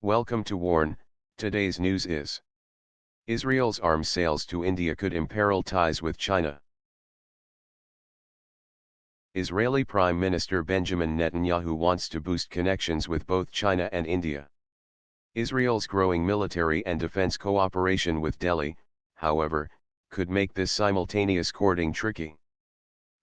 Welcome to Warn. Today's news is: Israel's arms sales to India could imperil ties with China. Israeli Prime Minister Benjamin Netanyahu wants to boost connections with both China and India. Israel's growing military and defense cooperation with Delhi, however, could make this simultaneous courting tricky.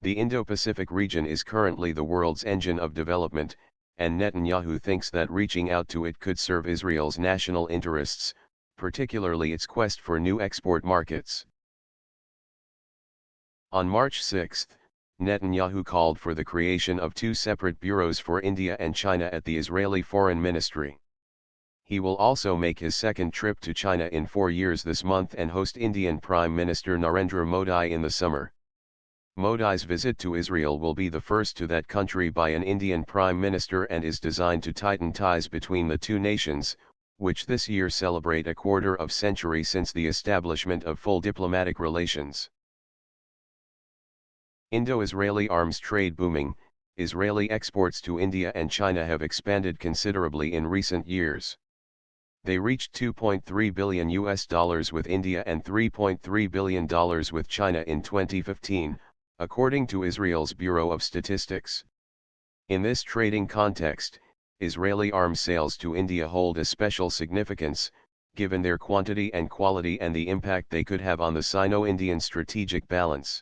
The Indo-Pacific region is currently the world's engine of development, and Netanyahu thinks that reaching out to it could serve Israel's national interests, particularly its quest for new export markets. On March 6, Netanyahu called for the creation of two separate bureaus for India and China at the Israeli Foreign Ministry. He will also make his second trip to China in 4 years this month and host Indian Prime Minister Narendra Modi in the summer. Modi's visit to Israel will be the first to that country by an Indian Prime Minister and is designed to tighten ties between the two nations, which this year celebrate a quarter of century since the establishment of full diplomatic relations. Indo-Israeli arms trade booming. Israeli exports to India and China have expanded considerably in recent years. They reached $2.3 billion with India and $3.3 billion with China in 2015, according to Israel's Bureau of Statistics. In this trading context, Israeli arms sales to India hold a special significance, given their quantity and quality and the impact they could have on the Sino-Indian strategic balance.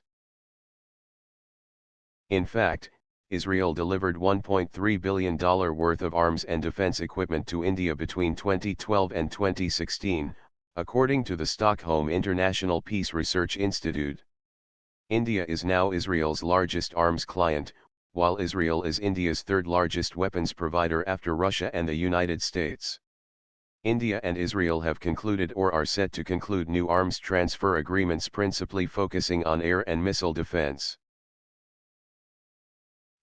In fact, Israel delivered $1.3 billion worth of arms and defense equipment to India between 2012 and 2016, according to the Stockholm International Peace Research Institute. India is now Israel's largest arms client, while Israel is India's third-largest weapons provider after Russia and the United States. India and Israel have concluded or are set to conclude new arms transfer agreements principally focusing on air and missile defense.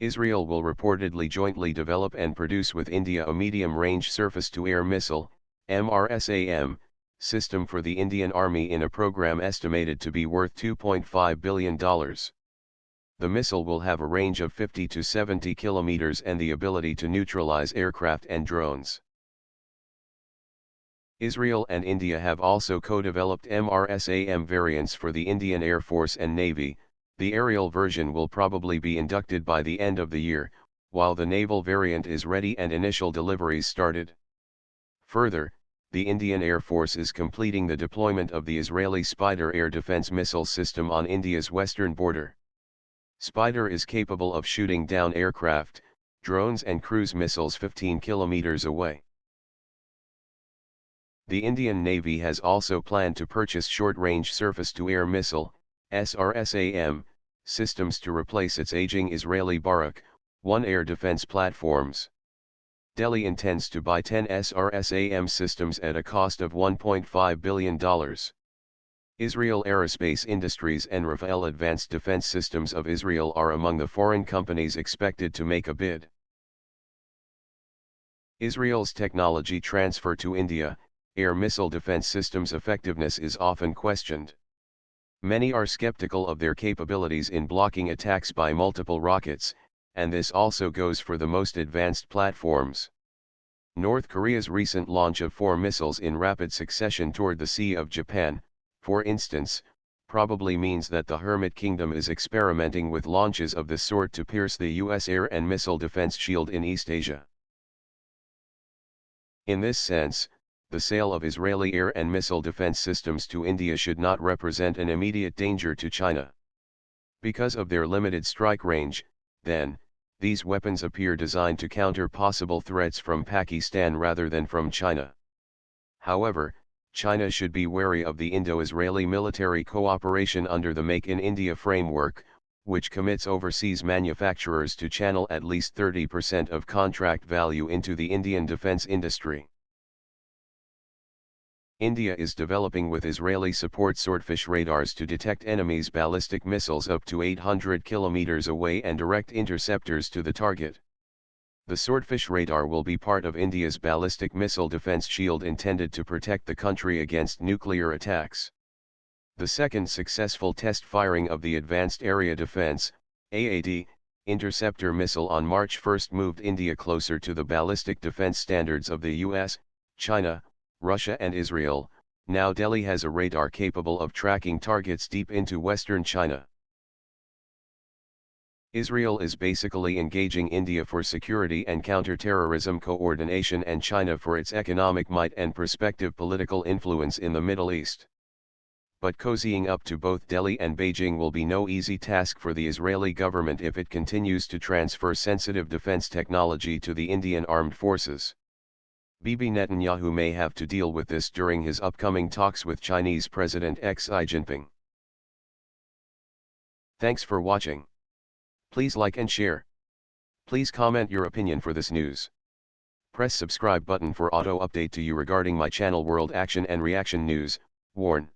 Israel will reportedly jointly develop and produce with India a medium-range surface-to-air missile, MRSAM, system for the Indian Army in a program estimated to be worth $2.5 billion. The missile will have a range of 50 to 70 kilometers and the ability to neutralize aircraft and drones. Israel and India have also co-developed MRSAM variants for the Indian Air Force and Navy. The aerial version will probably be inducted by the end of the year, while the naval variant is ready and initial deliveries started. Further, the Indian Air Force is completing the deployment of the Israeli Spider air defense missile system on India's western border. Spider is capable of shooting down aircraft, drones and cruise missiles 15 kilometers away. The Indian Navy has also planned to purchase short-range surface-to-air missile, SRSAM, systems to replace its aging Israeli Barak 1 air defense platforms. Delhi intends to buy 10 SRSAM systems at a cost of $1.5 billion. Israel Aerospace Industries and Rafael Advanced Defense Systems of Israel are among the foreign companies expected to make a bid. Israel's technology transfer to India. Air missile defense systems' effectiveness is often questioned. Many are skeptical of their capabilities in blocking attacks by multiple rockets, and this also goes for the most advanced platforms. North Korea's recent launch of 4 missiles in rapid succession toward the Sea of Japan, for instance, probably means that the Hermit Kingdom is experimenting with launches of this sort to pierce the U.S. air and missile defense shield in East Asia. In this sense, the sale of Israeli air and missile defense systems to India should not represent an immediate danger to China. Because of their limited strike range, then, these weapons appear designed to counter possible threats from Pakistan rather than from China. However, China should be wary of the Indo-Israeli military cooperation under the Make in India framework, which commits overseas manufacturers to channel at least 30% of contract value into the Indian defense industry. India is developing with Israeli support Swordfish radars to detect enemies' ballistic missiles up to 800 kilometers away and direct interceptors to the target. The Swordfish radar will be part of India's ballistic missile defense shield intended to protect the country against nuclear attacks. The second successful test firing of the Advanced Area Defense (AAD) interceptor missile on March 1 moved India closer to the ballistic defense standards of the US, China, Russia and Israel. Now Delhi has a radar capable of tracking targets deep into western China. Israel is basically engaging India for security and counter-terrorism coordination and China for its economic might and prospective political influence in the Middle East. But cozying up to both Delhi and Beijing will be no easy task for the Israeli government if it continues to transfer sensitive defense technology to the Indian armed forces. Bibi Netanyahu may have to deal with this during his upcoming talks with Chinese President Xi Jinping. Thanks for watching. Please like and share. Please comment your opinion for this news. Press subscribe button for auto update to you regarding my channel World Action and Reaction News. Warn.